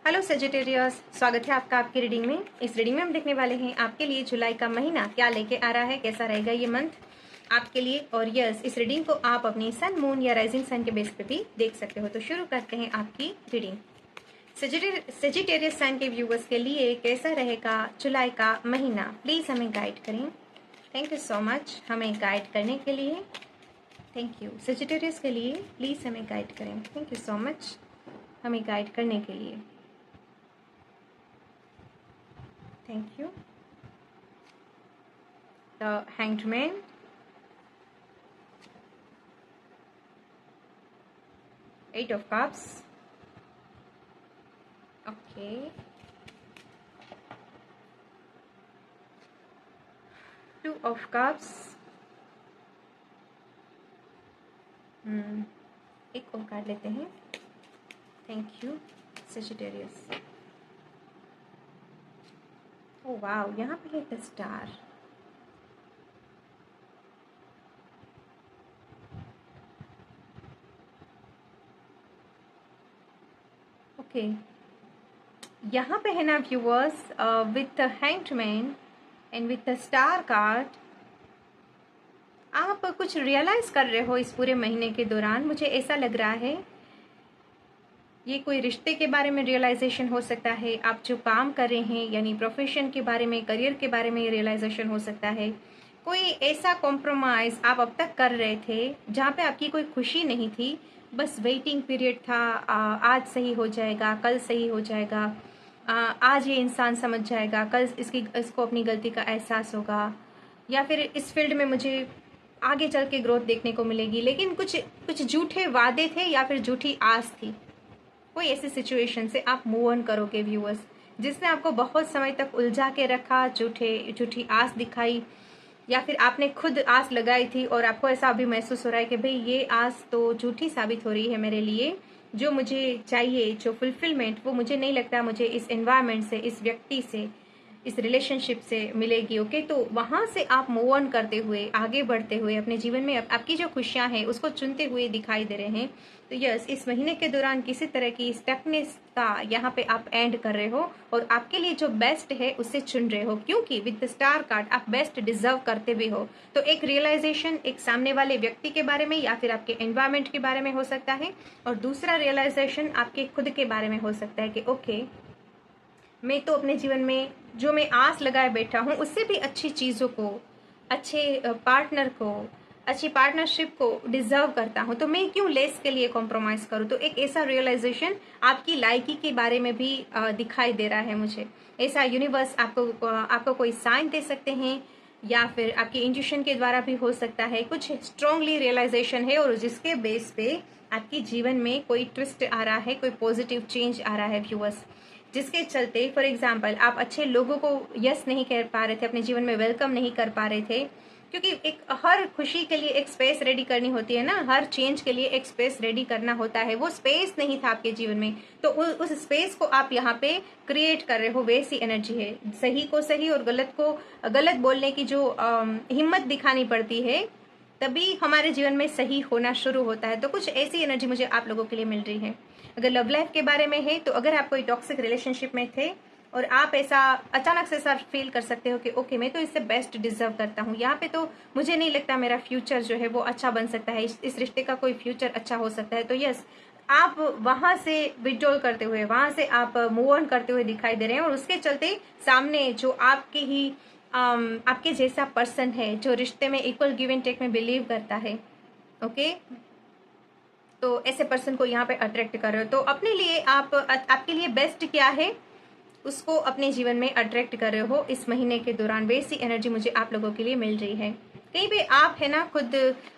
Hello Sagittarius, स्वागत है आपका आपकी रीडिंग में। इस रीडिंग में हम देखने वाले हैं आपके लिए जुलाई का महीना क्या लेके आ रहा है, कैसा रहेगा ये मंथ आपके लिए। और यस, इस रीडिंग को आप अपनी सन, मून या राइजिंग सन के बेस पे भी देख सकते हो। तो शुरू करते हैं आपकी रीडिंग। सेजिटेरियस साइन के व्यूवर्स के लिए कैसा रहेगा जुलाई का महीना, प्लीज़ हमें गाइड करें। थैंक यू सो मच हमें गाइड करने के लिए। Thank you. सेजिटेरियस के लिए प्लीज़ हमें गाइड करें। थैंक यू सो मच हमें गाइड करने के लिए। Thank you. The Hanged Man, Eight of Cups. Okay. Two of Cups. एक और कार्ड लेते हैं। Thank you Sagittarius. Oh wow, यहाँ पे है द स्टार। ओके, यहाँ पे है ना viewers, with the hanged man and with the star card, आप कुछ रियलाइज कर रहे हो इस पूरे महीने के दौरान। मुझे ऐसा लग रहा है ये कोई रिश्ते के बारे में रियलाइजेशन हो सकता है, आप जो काम कर रहे हैं यानी प्रोफेशन के बारे में, करियर के बारे में रियलाइजेशन हो सकता है। कोई ऐसा कॉम्प्रोमाइज़ आप अब तक कर रहे थे जहाँ पे आपकी कोई खुशी नहीं थी, बस वेटिंग पीरियड था। आज सही हो जाएगा, कल सही हो जाएगा, आज ये इंसान समझ जाएगा, कल इसको अपनी गलती का एहसास होगा, या फिर इस फील्ड में मुझे आगे चल के ग्रोथ देखने को मिलेगी। लेकिन कुछ झूठे वादे थे या फिर झूठी आस थी। कोई ऐसी सिचुएशन से आप मूव ऑन करोगे व्यूअर्स, जिसने आपको बहुत समय तक उलझा के रखा, झूठी आस दिखाई, या फिर आपने खुद आस लगाई थी और आपको ऐसा अभी महसूस हो रहा है कि भाई ये आस तो झूठी साबित हो रही है मेरे लिए। जो मुझे चाहिए, जो फुलफिलमेंट, वो मुझे नहीं लगता मुझे इस एनवायरनमेंट से, इस व्यक्ति से, इस रिलेशनशिप से मिलेगी। ओके, तो वहाँ से आप मूव ऑन करते हुए, आगे बढ़ते हुए अपने जीवन में आपकी जो खुशियाँ हैं उसको चुनते हुए दिखाई दे रहे हैं। तो यस, इस महीने के दौरान किसी तरह की स्टकनेस का यहाँ पे आप एंड कर रहे हो और आपके लिए जो बेस्ट है उससे चुन रहे हो, क्योंकि विद द स्टार कार्ड आप बेस्ट डिजर्व करते भी हो। तो एक रियलाइजेशन एक सामने वाले व्यक्ति के बारे में या फिर आपके एनवायरमेंट के बारे में हो सकता है, और दूसरा रियलाइजेशन आपके खुद के बारे में हो सकता है कि ओके, मैं तो अपने जीवन में जो मैं आस लगाए बैठा हूँ उससे भी अच्छी चीज़ों को, अच्छे पार्टनर को, अच्छी पार्टनरशिप को डिजर्व करता हूँ, तो मैं क्यों लेस के लिए कॉम्प्रोमाइज़ करूँ। तो एक ऐसा रियलाइजेशन आपकी लायकी के बारे में भी दिखाई दे रहा है मुझे। ऐसा यूनिवर्स आपको कोई साइन दे सकते हैं या फिर आपकी इंट्यूशन के द्वारा भी हो सकता है। कुछ स्ट्रांगली रियलाइजेशन है और जिसके बेस पे आपके जीवन में कोई ट्विस्ट आ रहा है, कोई पॉजिटिव चेंज आ रहा है व्यूअर्स, जिसके चलते फॉर एग्जाम्पल आप अच्छे लोगों को यस नहीं कर पा रहे थे, अपने जीवन में वेलकम नहीं कर पा रहे थे, क्योंकि एक हर खुशी के लिए एक स्पेस रेडी करनी होती है ना, हर चेंज के लिए एक स्पेस रेडी करना होता है। वो स्पेस नहीं था आपके जीवन में, तो उस स्पेस को आप यहाँ पे क्रिएट कर रहे हो। वैसी एनर्जी है। सही को सही और गलत को गलत बोलने की जो हिम्मत दिखानी पड़ती है, तभी हमारे जीवन में सही होना शुरू होता है। तो कुछ ऐसी एनर्जी मुझे आप लोगों के लिए मिल रही है। अगर लव लाइफ के बारे में है, तो अगर आप कोई टॉक्सिक रिलेशनशिप में थे और आप ऐसा अचानक से ऐसा फील कर सकते हो कि ओके, मैं तो इससे बेस्ट डिजर्व करता हूँ, यहाँ पे तो मुझे नहीं लगता मेरा फ्यूचर जो है वो अच्छा बन सकता है, इस रिश्ते का कोई फ्यूचर अच्छा हो सकता है। तो यस, आप वहां से विड्रॉल करते हुए, वहां से आप मूव ऑन करते हुए दिखाई दे रहे हैं, और उसके चलते सामने जो आपके ही आपके जैसा पर्सन है, जो रिश्ते में इक्वल गिव एंड टेक में बिलीव करता है, ओके, तो ऐसे पर्सन को यहाँ पे अट्रैक्ट कर रहे हो। तो अपने लिए आपके लिए बेस्ट क्या है उसको अपने जीवन में अट्रैक्ट कर रहे हो इस महीने के दौरान। वैसी एनर्जी मुझे आप लोगों के लिए मिल रही है। कहीं भी आप है ना खुद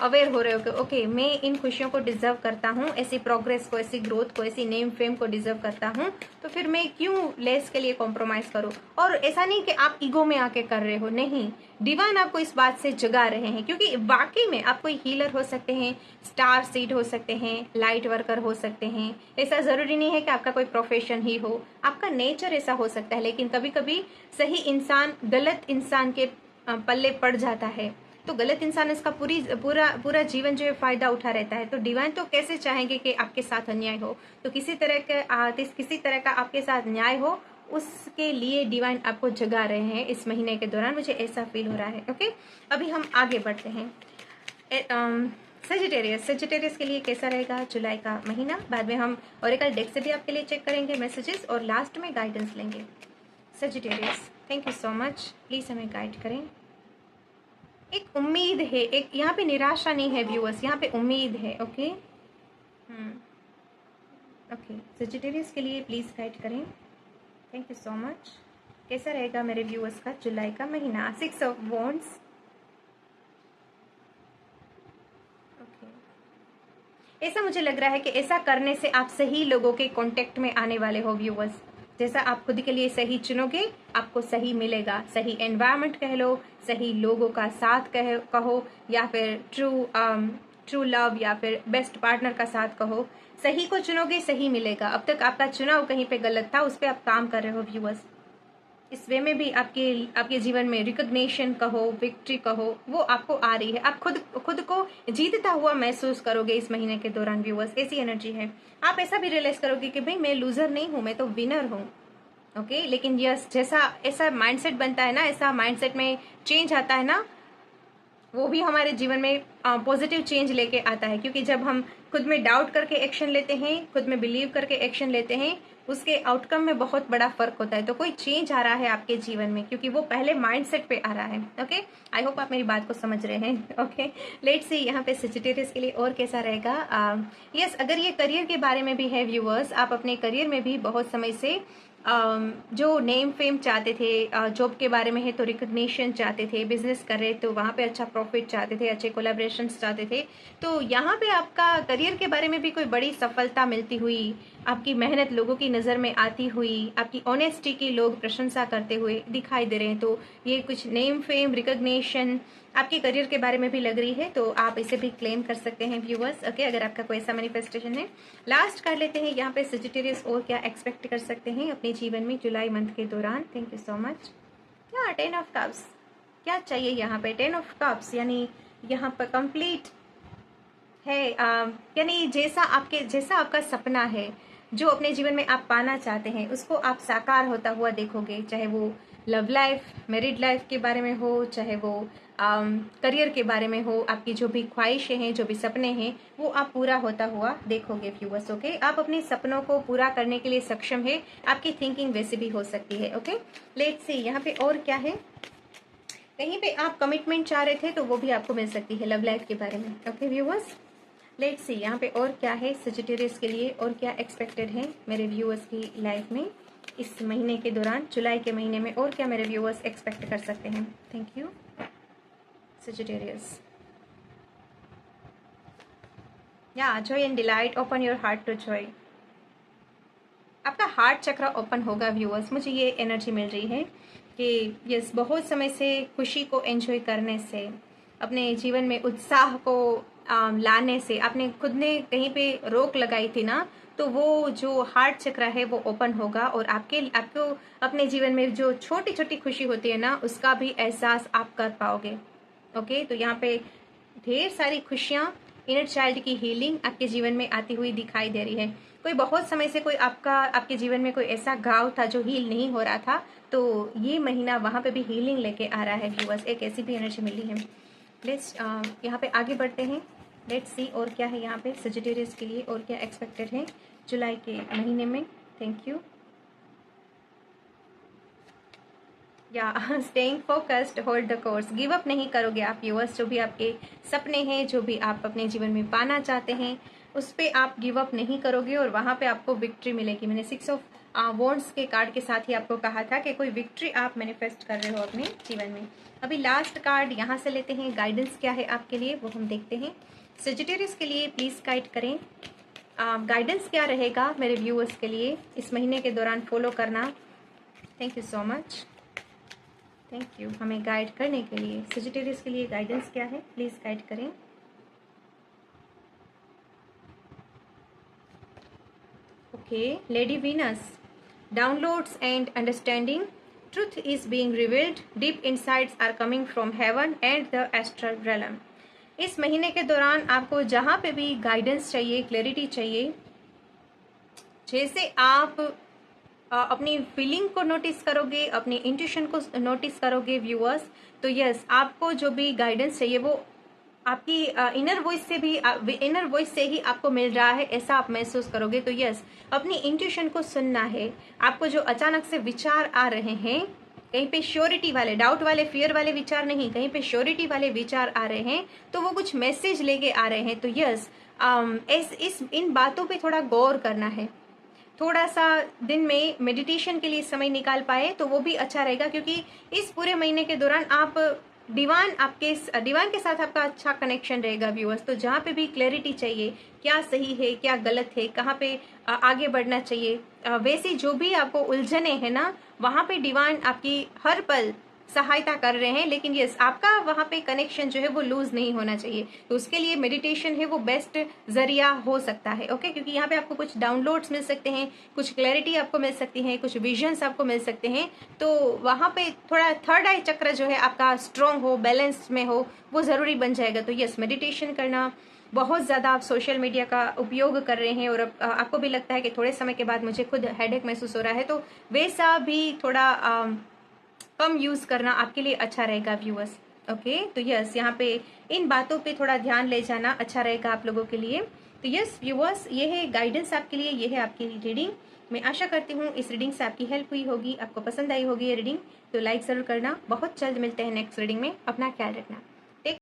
अवेयर हो रहे हो कि ओके, मैं इन खुशियों को डिजर्व करता हूँ, ऐसी प्रोग्रेस को, ऐसी ग्रोथ को, ऐसी नेम फेम को डिजर्व करता हूँ, तो फिर मैं क्यों लेस के लिए कॉम्प्रोमाइज करूँ। और ऐसा नहीं कि आप ईगो में आके कर रहे हो, नहीं, डिवाइन आपको इस बात से जगा रहे हैं, क्योंकि वाकई में आप कोई हीलर हो सकते हैं, स्टार सीड हो सकते हैं, लाइट वर्कर हो सकते हैं। ऐसा जरूरी नहीं है कि आपका कोई प्रोफेशन ही हो, आपका नेचर ऐसा हो सकता है। लेकिन कभी कभी सही इंसान गलत इंसान के पल्ले पड़ जाता है, तो गलत इंसान इसका पूरा जीवन जो है फ़ायदा उठा रहता है। तो डिवाइन तो कैसे चाहेंगे कि आपके साथ अन्याय हो। तो किसी तरह का आपके साथ न्याय हो, उसके लिए डिवाइन आपको जगा रहे हैं इस महीने के दौरान। मुझे ऐसा फील हो रहा है। ओके, अभी हम आगे बढ़ते हैं। सेजिटेरियस के लिए कैसा रहेगा जुलाई का महीना। बाद में हम ओरेकल डेक से भी आपके लिए चेक करेंगे मैसेजेस, और लास्ट में गाइडेंस लेंगे। Sagittarius, thank you so much, please हमें गाइड करें। एक उम्मीद है, एक यहाँ पे निराशा नहीं है व्यूअर्स, यहाँ पे उम्मीद है। ओके, ओके, सेजिटेरियस के लिए प्लीज़ गाइड करें। Thank you so much. कैसा रहेगा मेरे व्यूअर्स का जुलाई का महीना। 6 ऑफ वॉन्ड्स। ऐसा मुझे लग रहा है कि ऐसा करने से आप सही लोगों के कांटेक्ट में आने वाले हो व्यूअर्स। जैसा आप खुद के लिए सही चुनोगे, आपको सही मिलेगा। सही एनवायरनमेंट कह लो, सही लोगों का साथ कहो, या फिर ट्रू लव, या फिर बेस्ट पार्टनर का साथ कहो। सही को चुनोगे, सही मिलेगा। अब तक आपका चुनाव कहीं पे गलत था, उस पर आप काम कर रहे हो व्यूअर्स। इस वे में भी आपके जीवन में रिकग्निशन कहो, विक्ट्री कहो, वो आपको आ रही है। आप खुद को जीतता हुआ महसूस करोगे इस महीने के दौरान व्यूअर्स। ऐसी एनर्जी है। आप ऐसा भी रियलाइज करोगे कि भाई मैं लूजर नहीं हूं, मैं तो विनर हूं। ओके, लेकिन यस, जैसा ऐसा माइंडसेट बनता है ना, ऐसा माइंडसेट में चेंज आता है ना, वो भी हमारे जीवन में पॉजिटिव चेंज लेके आता है। क्योंकि जब हम खुद में डाउट करके एक्शन लेते हैं, खुद में बिलीव करके एक्शन लेते हैं, उसके आउटकम में बहुत बड़ा फर्क होता है। तो कोई चेंज आ रहा है आपके जीवन में, क्योंकि वो पहले माइंडसेट पे आ रहा है। ओके, आई होप आप मेरी बात को समझ रहे हैं। ओके, लेट्स सी यहाँ पे सेजिटेरियस के लिए और कैसा रहेगा। यस, अगर ये करियर के बारे में भी है व्यूअर्स, आप अपने करियर में भी बहुत समय से जो नेम फेम चाहते थे, जॉब के बारे में है तो रिकग्निशन चाहते थे, बिजनेस कर रहे तो वहाँ पे अच्छा प्रॉफिट चाहते थे, अच्छे कोलैबोरेशंस चाहते थे। तो यहाँ पे आपका करियर के बारे में भी कोई बड़ी सफलता मिलती हुई, आपकी मेहनत लोगों की नज़र में आती हुई, आपकी ऑनेस्टी की लोग प्रशंसा करते हुए दिखाई दे रहे हैं। तो ये कुछ नेम फेम रिकग्निशन आपके करियर के बारे में भी लग रही है, तो आप इसे भी क्लेम कर सकते हैं व्यूअर्स। ओके, अगर आपका कोई ऐसा मैनिफेस्टेशन है। लास्ट कर लेते हैं यहाँ पे सेजिटेरियस और क्या एक्सपेक्ट कर सकते हैं अपने जीवन में जुलाई मंथ के दौरान। Thank you so much. क्या 10 ऑफ कप्स, क्या चाहिए यहाँ पे। 10 ऑफ कप्स यानी यहाँ पर कंप्लीट है, यानी जैसा आपका सपना है, जो अपने जीवन में आप पाना चाहते हैं, उसको आप साकार होता हुआ देखोगे। चाहे वो लव लाइफ, मैरिड लाइफ के बारे में हो, चाहे वो करियर के बारे में हो, आपकी जो भी ख्वाहिशें हैं, जो भी सपने हैं, वो आप पूरा होता हुआ देखोगे व्यूअर्स। ओके, आप अपने सपनों को पूरा करने के लिए सक्षम है। आपकी थिंकिंग वैसे भी हो सकती है। ओके, लेट्स सी यहाँ पे और क्या है। कहीं पे आप कमिटमेंट चाह रहे थे तो वो भी आपको मिल सकती है लव लाइफ के बारे में। ओके व्यूअर्स, लेट्स सी यहाँ पे और क्या है सेजिटेरियस के लिए, और क्या एक्सपेक्टेड है मेरे व्यूअर्स की लाइफ में इस महीने के दौरान, जुलाई के महीने में, और क्या मेरे व्यूअर्स एक्सपेक्ट कर सकते हैं। Thank you Sagittarius. या joy and delight, open your heart to joy. आपका हार्ट चक्र ओपन होगा व्यूअर्स। मुझे ये एनर्जी मिल रही है कि यस, बहुत समय से खुशी को एंजॉय करने से, अपने जीवन में उत्साह को लाने से आपने खुद ने कहीं पे रोक लगाई थी ना, तो वो जो हार्ट चक्र है वो ओपन होगा, और आपको अपने जीवन में जो छोटी छोटी खुशी होती है ना, उसका भी एहसास आप कर पाओगे। ओके, तो यहाँ पे ढेर सारी खुशियाँ, इनर चाइल्ड की हीलिंग आपके जीवन में आती हुई दिखाई दे रही है। कोई बहुत समय से कोई आपके जीवन में कोई ऐसा घाव था जो हील नहीं हो रहा था, तो ये महीना वहाँ पे भी हीलिंग लेके आ रहा है व्यूअर्स। एक ऐसी भी एनर्जी मिली है। लेट्स यहाँ पे आगे बढ़ते हैं। लेट्स सी और क्या है यहाँ पे सेजिटेरियस के लिए, और क्या एक्सपेक्टेड है जुलाई के महीने में। Thank you. या staying focused, hold the course, give up नहीं करोगे आप व्यूअर्स। जो भी आपके सपने हैं, जो भी आप अपने जीवन में पाना चाहते हैं, उस पर आप गिव अप नहीं करोगे, और वहाँ पे आपको विक्ट्री मिलेगी। मैंने 6 ऑफ वॉन्ड्स के कार्ड के साथ ही आपको कहा था कि कोई विक्ट्री आप मैनिफेस्ट कर रहे हो अपने जीवन में। अभी लास्ट कार्ड यहाँ से लेते हैं, गाइडेंस क्या है आपके लिए वो हम देखते हैं। सेजिटेरियस के लिए प्लीज़ गाइड करें, गाइडेंस क्या रहेगा मेरे व्यूअर्स के लिए इस महीने के दौरान फॉलो करना। Thank you so much, thank you हमें गाइड करने के लिए। सेजिटेरियस के लिए गाइडेंस क्या है, प्लीज़ गाइड करें। Okay, lady Venus, downloads and understanding, truth is being revealed, deep insights are coming from heaven and the astral realm. इस महीने के दौरान आपको जहाँ पे भी गाइडेंस चाहिए, क्लैरिटी चाहिए, जैसे आप अपनी फीलिंग को नोटिस करोगे, अपनी इंट्यूशन को नोटिस करोगे व्यूअर्स, तो यस, आपको जो भी गाइडेंस चाहिए वो आपकी इनर वॉइस से ही आपको मिल रहा है, ऐसा आप महसूस करोगे। तो यस, अपनी इंट्यूशन को सुनना है। आपको जो अचानक से विचार आ रहे हैं, कहीं पे श्योरिटी वाले, डाउट वाले, फियर वाले विचार नहीं, कहीं पे श्योरिटी वाले विचार आ रहे हैं, तो वो कुछ मैसेज लेके आ रहे हैं। तो यस, इन बातों पे थोड़ा गौर करना है। थोड़ा सा दिन में मेडिटेशन के लिए समय निकाल पाए तो वो भी अच्छा रहेगा, क्योंकि इस पूरे महीने के दौरान आप डिवाइन के साथ आपका अच्छा कनेक्शन रहेगा व्यूअर्स। तो जहाँ पे भी क्लैरिटी चाहिए, क्या सही है क्या गलत है, कहाँ पे आगे बढ़ना चाहिए, वैसी जो भी आपको उलझने हैं ना, वहाँ पे डिवाइन आपकी हर पल सहायता कर रहे हैं। लेकिन यस, आपका वहाँ पे कनेक्शन जो है वो लूज नहीं होना चाहिए। तो उसके लिए मेडिटेशन है वो बेस्ट जरिया हो सकता है। ओके, क्योंकि यहाँ पे आपको कुछ डाउनलोड्स मिल सकते हैं, कुछ क्लैरिटी आपको मिल सकती है, कुछ विजन्स आपको मिल सकते हैं। तो वहाँ पे थोड़ा थर्ड आई चक्र जो है आपका स्ट्रॉन्ग हो, बैलेंस में हो, वो जरूरी बन जाएगा। तो यस, मेडिटेशन करना, बहुत ज़्यादा आप सोशल मीडिया का उपयोग कर रहे हैं और आपको भी लगता है कि थोड़े समय के बाद मुझे खुद हेडेक महसूस हो रहा है, तो वैसा भी थोड़ा कम यूज़ करना आपके लिए अच्छा रहेगा व्यूअर्स। ओके, तो यस, यहाँ पे इन बातों पे थोड़ा ध्यान ले जाना अच्छा रहेगा आप लोगों के लिए। तो यस व्यूअर्स, ये है गाइडेंस आपके लिए, ये है आपकी रीडिंग। मैं आशा करती हूँ इस रीडिंग से आपकी हेल्प हुई होगी, आपको पसंद आई होगी ये रीडिंग। तो लाइक ज़रूर करना। बहुत जल्द मिलते हैं नेक्स्ट रीडिंग में। अपना ख्याल रखना।